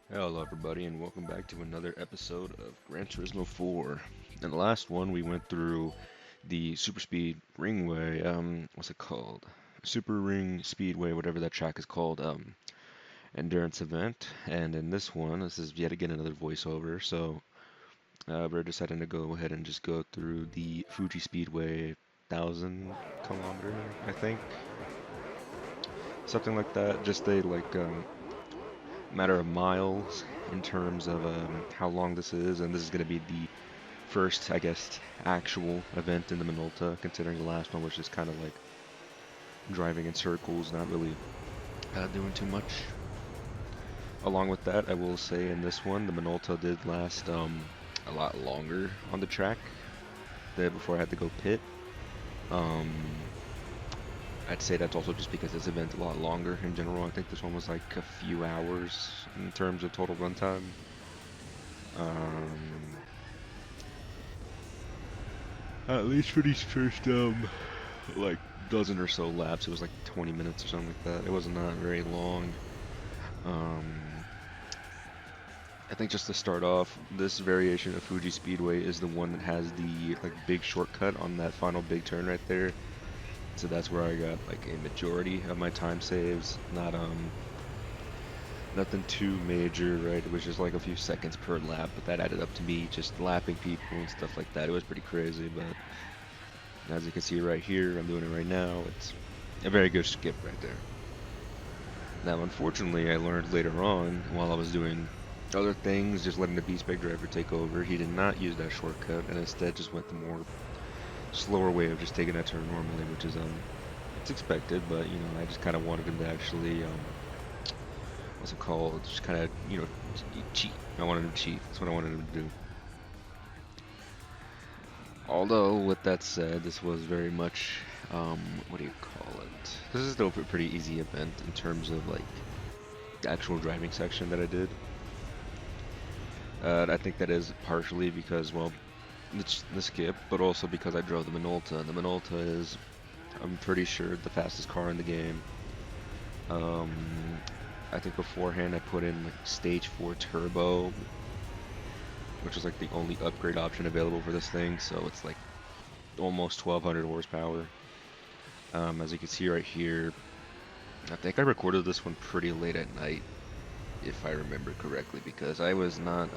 Hello, everybody, and welcome back to another episode of Gran Turismo 4. In the last one, we went through the Super Speed Ringway. What's it called? Super Ring Speedway, whatever that track is called. Endurance event. And in this one, this is yet again another voiceover. So we're deciding to go ahead and just go through the Fuji Speedway 1,000 kilometer, I think, something like that. Just a matter of miles in terms of how long this is, and this is going to be the first, I guess, actual event in the Minolta, considering the last one was just kind of like driving in circles, not really doing too much. Along with that, I will say in this one, the Minolta did last a lot longer on the track than before I had to go pit. Um, I'd say that's also just because this event's a lot longer in general. I think this one was like a few hours in terms of total runtime. Um, at least for these first like dozen or so laps, it was like 20 minutes or something like that. It was not very long. Um, I think just to start off, this variation of Fuji Speedway is the one that has the like big shortcut on that final big turn right there. So that's where I got like a majority of my time saves. Nothing too major, right? It was just like a few seconds per lap, but that added up to me just lapping people and stuff like that. It was pretty crazy, but as you can see right here, I'm doing it right now. It's a very good skip right there. Now, unfortunately, I learned later on while I was doing other things, just letting the B-Spec driver take over, he did not use that shortcut and instead just went the more slower way of just taking that turn normally, which is it's expected, but you know, I just kind of wanted him to actually what's it called? Just kind of, you know, cheat. I wanted him to cheat. That's what I wanted him to do. Although, with that said, this was very much, what do you call it? This is still a pretty easy event in terms of like the actual driving section that I did. I think that is partially because, well, it's the skip, but also because I drove the Minolta. The Minolta is, I'm pretty sure, the fastest car in the game. Um, I think beforehand I put in like stage 4 turbo, which is like the only upgrade option available for this thing. So it's like almost 1,200 horsepower. As you can see right here, I think I recorded this one pretty late at night, if I remember correctly, because I was not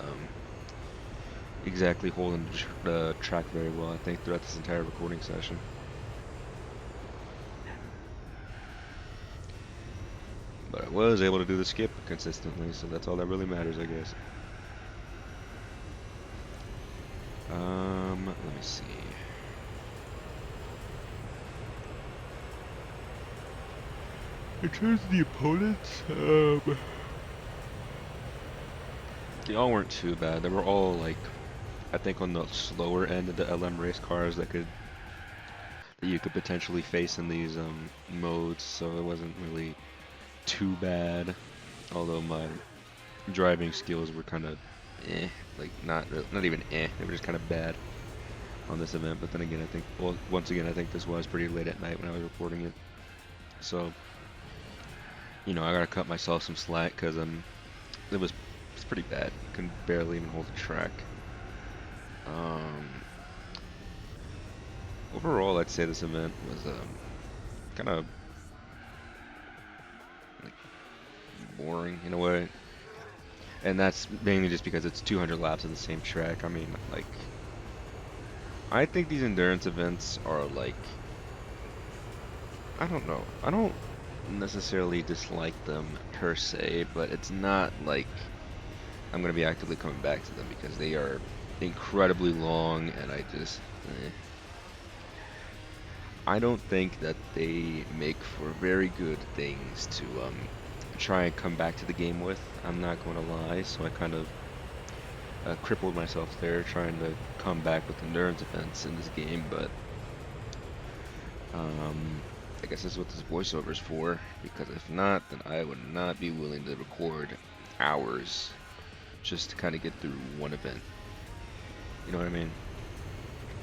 exactly holding the track very well, I think, throughout this entire recording session. But I was able to do the skip consistently, so that's all that really matters, I guess. Let me see. In terms of the opponents, they all weren't too bad. They were all like, I think, on the slower end of the LM race cars that you could potentially face in these modes. So it wasn't really too bad. Although my driving skills were kind of like not even they were just kind of bad on this event. But then again, I think, well, once again, I think this was pretty late at night when I was recording it. So, you know, I gotta cut myself some slack because it's pretty bad. Can barely even hold the track. Um, Overall, I'd say this event was kind of like boring in a way, and that's mainly just because it's 200 laps of the same track. I mean, like, I think these endurance events are like, I don't know. I don't necessarily dislike them per se, but it's not like I'm gonna be actively coming back to them because they are incredibly long, and I don't think that they make for very good things to try and come back to the game with. I'm not going to lie, so I kind of crippled myself there trying to come back with endurance events in this game, but um, I guess that's what this voiceover is for, because if not, then I would not be willing to record hours just to kind of get through one event. You know what I mean?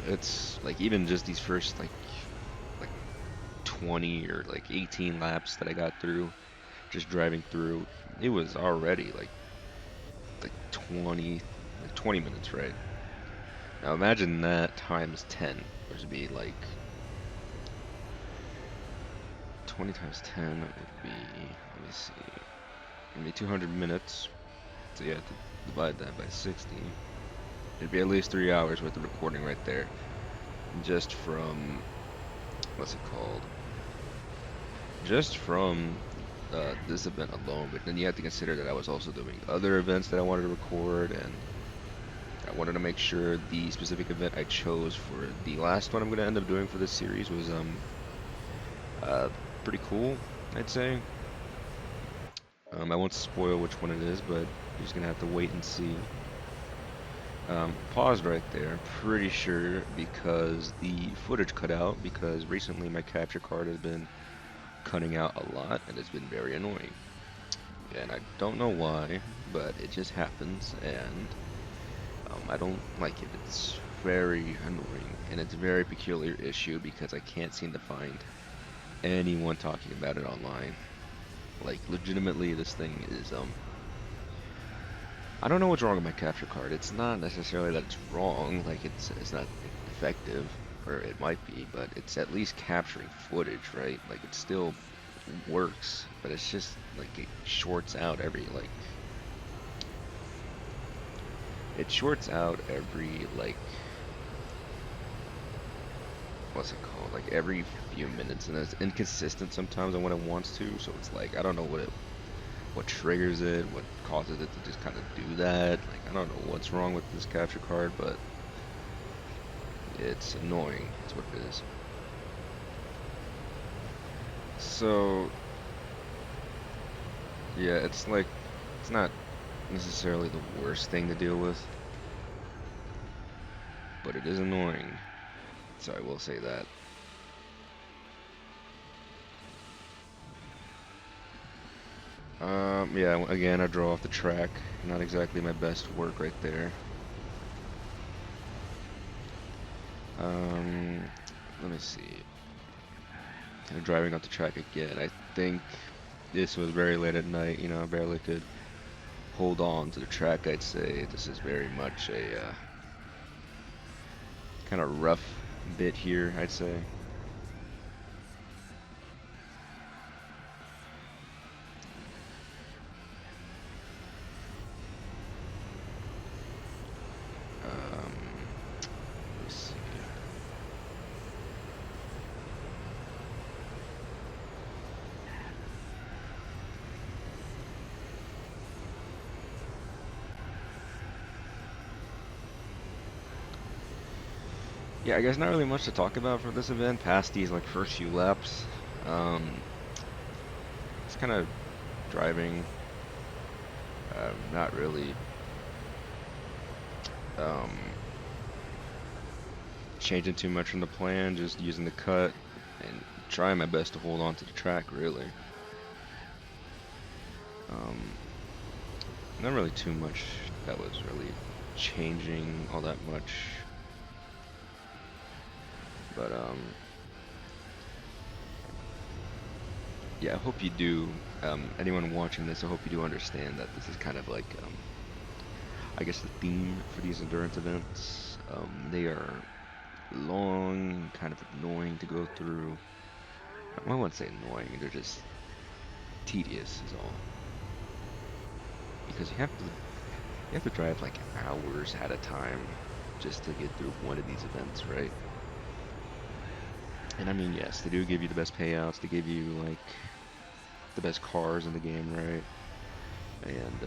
It's like even just these first like 20 or like 18 laps that I got through just driving through, it was already like 20 minutes, right? Now imagine that times 10, which would be like 20 times 10 would be, let me see, it'd be 200 minutes. So you have to divide that by 60. It'd be at least 3 hours worth of recording right there, just from, what's it called? Just from this event alone. But then you have to consider that I was also doing other events that I wanted to record, and I wanted to make sure the specific event I chose for the last one I'm going to end up doing for this series was uh, pretty cool, I'd say. I won't spoil which one it is, but you're just going to have to wait and see. Paused right there, I'm pretty sure because the footage cut out, because recently my capture card has been cutting out a lot and it's been very annoying. And I don't know why, but it just happens, and I don't like it. It's very annoying, and it's a very peculiar issue because I can't seem to find anyone talking about it online. Like, legitimately, this thing is, I don't know what's wrong with my capture card. It's not necessarily that it's wrong, like, it's not effective, or it might be, but it's at least capturing footage, right? Like, it still works, but it's just, like, it shorts out every, like, it shorts out every, like, what's it called? Like every few minutes, and it's inconsistent sometimes on when it wants to. So it's like I don't know what triggers it, what causes it to just kind of do that. Like I don't know what's wrong with this capture card, but it's annoying. That's what it is. So yeah, it's like it's not necessarily the worst thing to deal with, but it is annoying. So I will say that. Yeah, again, I draw off the track. Not exactly my best work right there. Let me see. Kind of driving off the track again. I think this was very late at night. You know, I barely could hold on to the track. I'd say this is very much a kind of rough bit here, I'd say. Let me see. Yeah, I guess not really much to talk about for this event past these like first few laps. Um, it's kind of driving, not really um, changing too much from the plan, just using the cut and trying my best to hold on to the track, really. Um, Not really too much that was really changing all that much. But yeah, I hope you do. Anyone watching this, I hope you do understand that this is kind of like, I guess the theme for these endurance events. They are long, kind of annoying to go through. I wouldn't say annoying, they're just tedious is all. Because you have to drive like hours at a time just to get through one of these events, right? And I mean, yes, they do give you the best payouts. They give you like the best cars in the game, right? And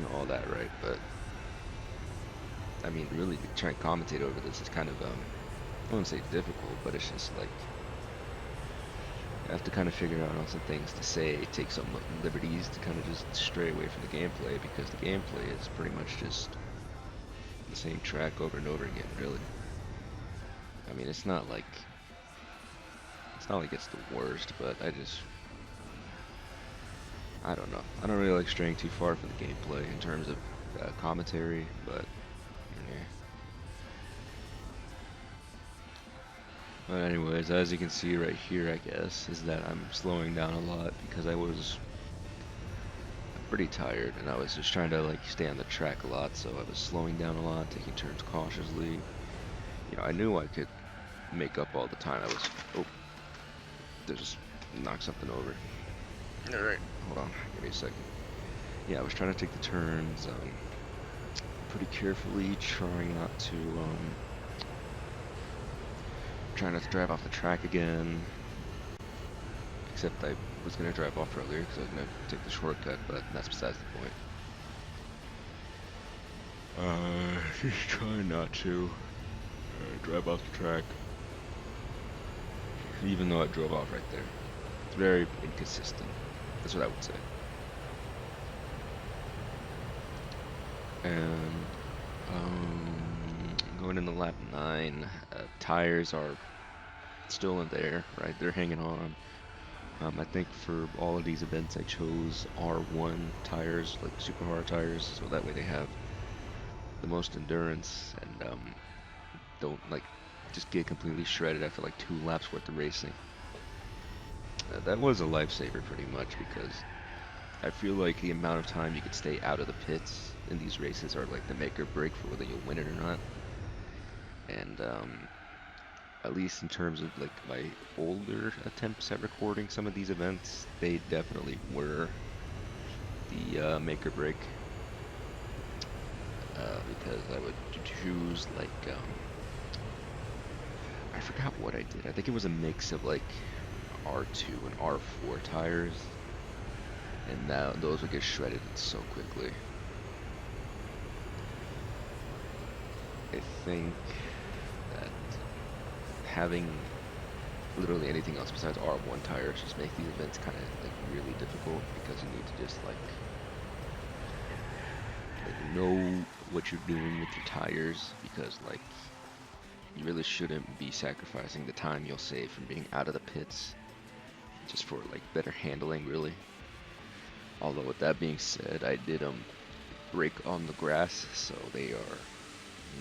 all that, right? But I mean, really, to try and commentate over this is kind of I wouldn't say difficult, but it's just like you have to kind of figure out on some things to say, take some liberties to kind of just stray away from the gameplay, because the gameplay is pretty much just the same track over and over again, really. I mean, it's not like it's the worst, but I don't know. I don't really like straying too far from the gameplay in terms of commentary, but yeah. But anyways, as you can see right here, I guess, is that I'm slowing down a lot because I was pretty tired, and I was just trying to like stay on the track a lot, so I was slowing down a lot, taking turns cautiously. You know, I knew I could make up all the time. I was, oh, they just knocked something over. All right, hold on, give me a second. Yeah, I was trying to take the turns pretty carefully, trying not to drive off the track again. Except I was gonna drive off earlier because I was gonna take the shortcut, but that's besides the point. Just trying not to drive off the track, even though I drove off right there. It's very inconsistent. That's what I would say. And going into lap 9, tires are still in there, right? They're hanging on. I think for all of these events, I chose R1 tires, like super hard tires, so that way they have the most endurance and don't like just get completely shredded after like 2 laps worth of racing. That was a lifesaver pretty much because I feel like the amount of time you could stay out of the pits in these races are like the make or break for whether you'll win it or not. And at least in terms of like my older attempts at recording some of these events, they definitely were the make or break. Because I would choose like I forgot what I did. I think it was a mix of like R2 and R4 tires, and now those would get shredded so quickly. I think that having literally anything else besides R1 tires just make these events kind of like really difficult because you need to just like know what you're doing with your tires, because like you really shouldn't be sacrificing the time you'll save from being out of the pits just for like better handling, really. Although with that being said, I did brake on the grass, so they are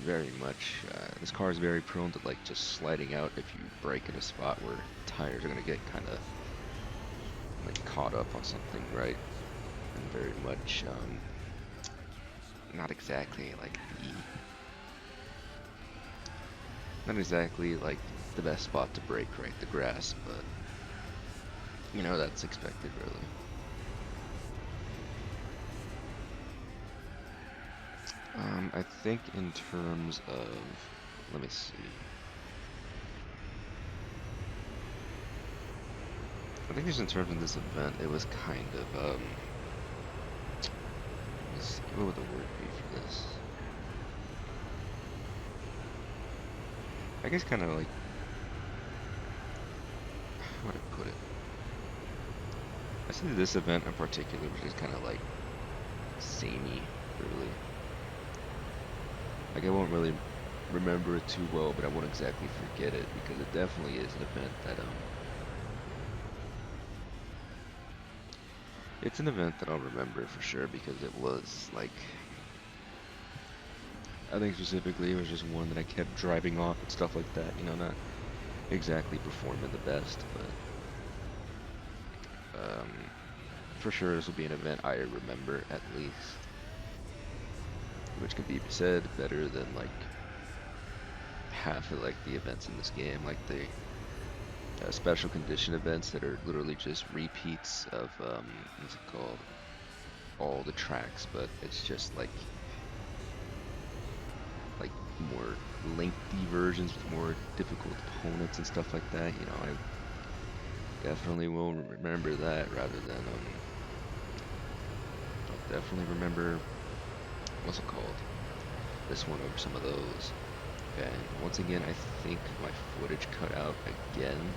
very much this car is very prone to like just sliding out if you brake in a spot where tires are gonna get kind of like caught up on something, right? And very much not exactly like the best spot to brake, right? The grass, but you know, that's expected, really. I think in terms of, let me see. I think just in terms of this event, it was kind of, let's see, what would the word be for this? I guess kind of like, how would I put it? I say this event in particular was just kind of like samey, really. Like I won't really remember it too well, but I won't exactly forget it because it definitely is an event that it's an event that I'll remember for sure because it was like, I think specifically it was just one that I kept driving off and stuff like that, you know, not exactly performing the best, but for sure this will be an event I remember at least, which can be said better than like half of like the events in this game, like the special condition events that are literally just repeats of what's it called, all the tracks, but it's just like more lengthy versions with more difficult opponents and stuff like that. You know, I definitely will remember that rather than I'll definitely remember, what's it called, this one over some of those. And once again, I think my footage cut out again,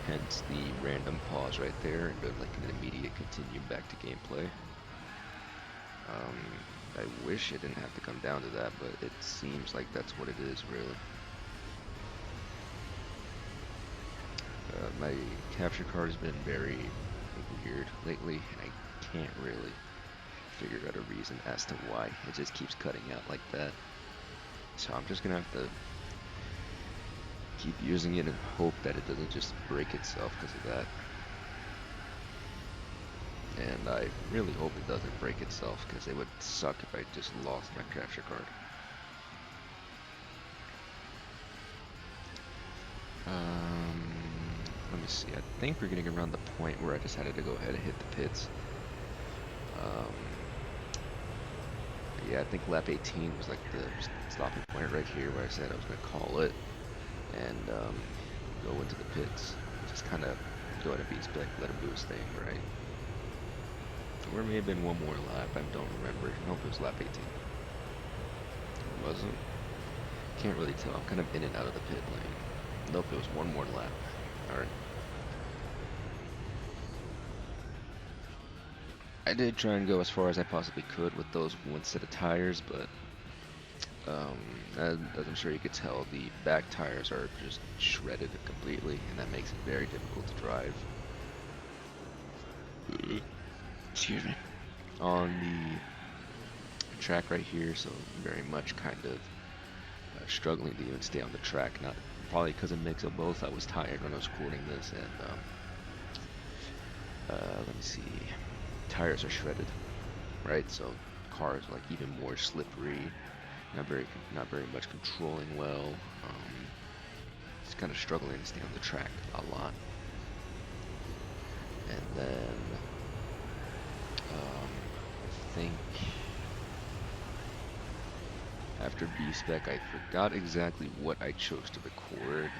hence the random pause right there and like an immediate continue back to gameplay. I wish it didn't have to come down to that, but it seems like that's what it is, really. My capture card has been very weird lately, and I can't really figure out a reason as to why it just keeps cutting out like that. So I'm just gonna have to keep using it and hope that it doesn't just break itself because of that. and I really hope it doesn't break itself because it would suck if I just lost my capture card. Um, Let me see. I think we're getting around the point where I decided to go ahead and hit the pits. Um, yeah, I think lap 18 was like the stopping point right here where I said I was going to call it and go into the pits. Just kind of go into B-spec, let him do his thing, right? Or may have been one more lap, I don't remember. Nope, it was lap 18. It wasn't? Can't really tell. I'm kind of in and out of the pit lane. Nope, it was one more lap. Alright. I did try and go as far as I possibly could with those one set of tires, but um, as I'm sure you could tell, the back tires are just shredded completely, and that makes it very difficult to drive. Excuse me. On the track right here, so very much kind of struggling to even stay on the track. Not probably because of a mix of both. I was tired when I was recording this, and let me see. Tires are shredded, right? So cars are like even more slippery. Not very, not very much controlling well. Just kind of struggling to stay on the track a lot. And then I think after B-Spec, I forgot exactly what I chose to record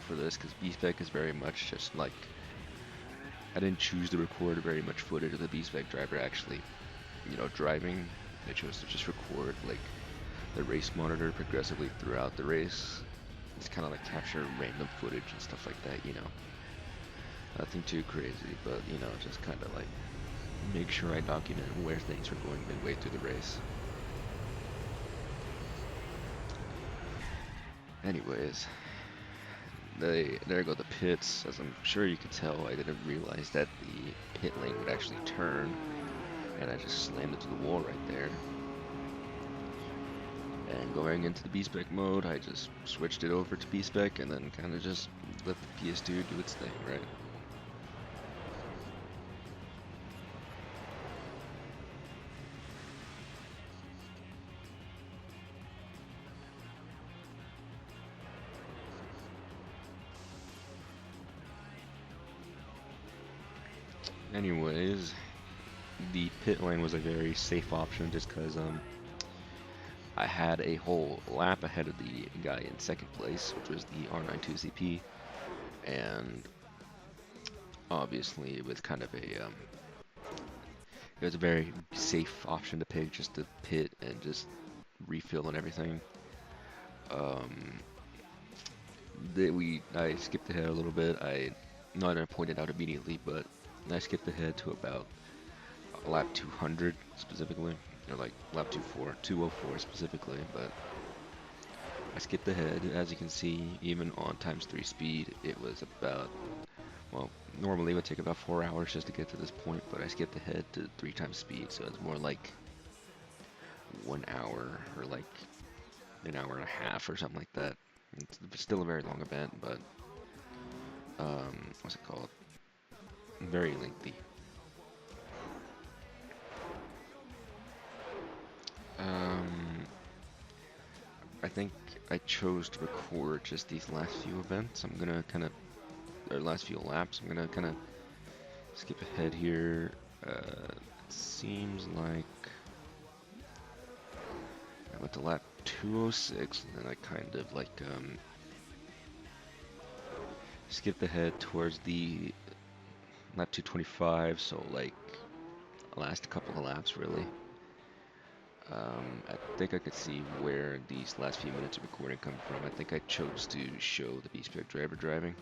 for this, because B-Spec is very much just like, I didn't choose to record very much footage of the B-Spec driver actually, driving. I chose to just record like the race monitor progressively throughout the race. Just kind of like capture random footage and stuff like that. Nothing too crazy, but just kind of like make sure I document where things are going midway through the race. Anyways, there go the pits. As I'm sure you could tell, I didn't realize that the pit lane would actually turn, and I just slammed into the wall right there. And going into the B-Spec mode, I just switched it over to B-Spec and then kind of just let the PS2 do its thing, right? Anyways, the pit lane was a very safe option just because I had a whole lap ahead of the guy in second place, which was the R92CP, and obviously it was kind of it was a very safe option to pick, just to pit and just refill and everything. Um, I skipped ahead a little bit. I not gonna point it out immediately, but I skipped ahead to about lap 200 specifically, or like lap 204 specifically, but I skipped ahead. As you can see, even on ×3 speed, it was about, well, normally it would take about 4 hours just to get to this point, but I skipped ahead to 3 times speed, so it's more like 1 hour or like an hour and a half or something like that. It's still a very long event, but what's it called? Very lengthy. Um, I think I chose to record just these last few events. I'm gonna kind of, or last few laps. I'm gonna kind of skip ahead here. It seems like I went to lap 206, and then I kind of like skipped ahead towards the lap 225. So like last couple of laps really. I think I could see where these last few minutes of recording come from. I think I chose to show the B-Spec driver driving.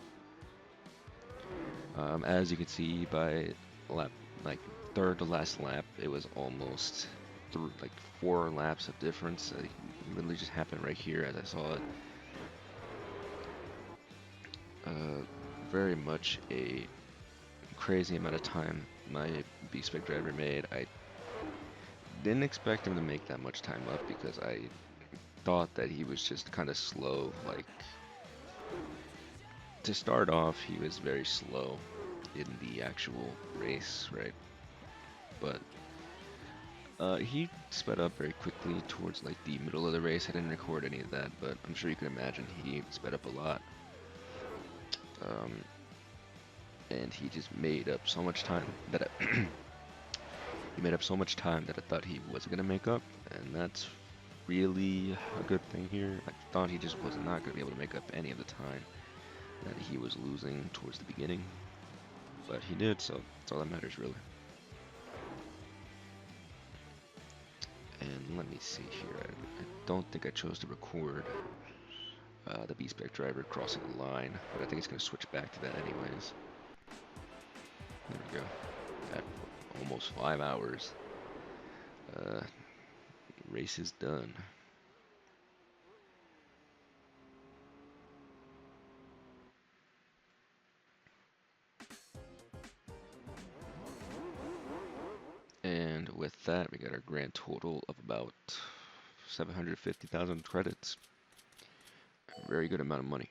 As you can see by lap, like third to last lap, it was almost through like 4 laps of difference. It literally just happened right here as I saw it. Very much a crazy amount of time my B-Spec driver made. I didn't expect him to make that much time up because I thought that he was just kind of slow. Like, to start off, he was very slow in the actual race, right? but he sped up very quickly towards like the middle of the race. I didn't record any of that, but I'm sure you can imagine he sped up a lot. Um, and he just made up so much time that he made up so much time that I thought he wasn't gonna make up, and that's really a good thing here. I thought he just was not gonna be able to make up any of the time that he was losing towards the beginning, but he did, so that's all that matters really. And let me see here. I don't think I chose to record the B-Spec driver crossing the line, but I think it's going to switch back to that anyways. There we go. At almost 5 hours. Uh, race is done. And with that, we got our grand total of about 750,000 credits. A very good amount of money.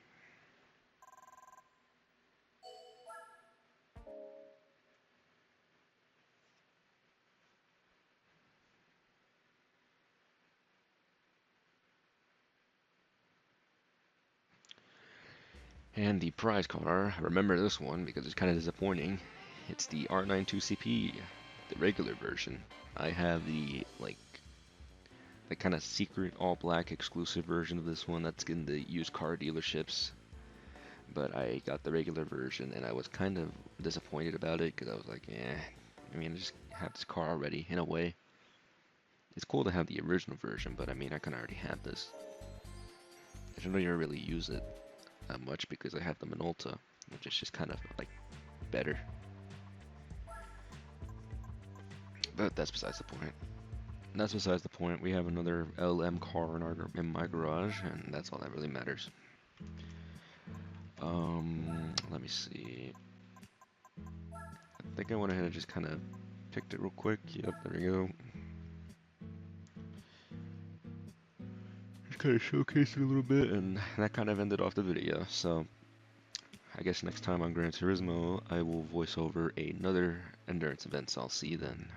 And the prize car, remember this one because it's kind of disappointing. It's the R92CP, the regular version. I have the kind of secret all black exclusive version of this one that's in the used car dealerships. But I got the regular version and I was kind of disappointed about it because I was like, eh, I mean, I just have this car already in a way. It's cool to have the original version, but I mean, I can already have this. I don't even really use it that much because I have the Minolta, which is just kind of like better. But that's besides the point. That's besides the point. We have another LM car in my garage, and that's all that really matters. Let me see. I think I went ahead and just kind of picked it real quick. Yep, there we go. Just kind of showcased it a little bit, and that kind of ended off the video. So I guess next time on Gran Turismo, I will voice over another endurance event. So I'll see you then.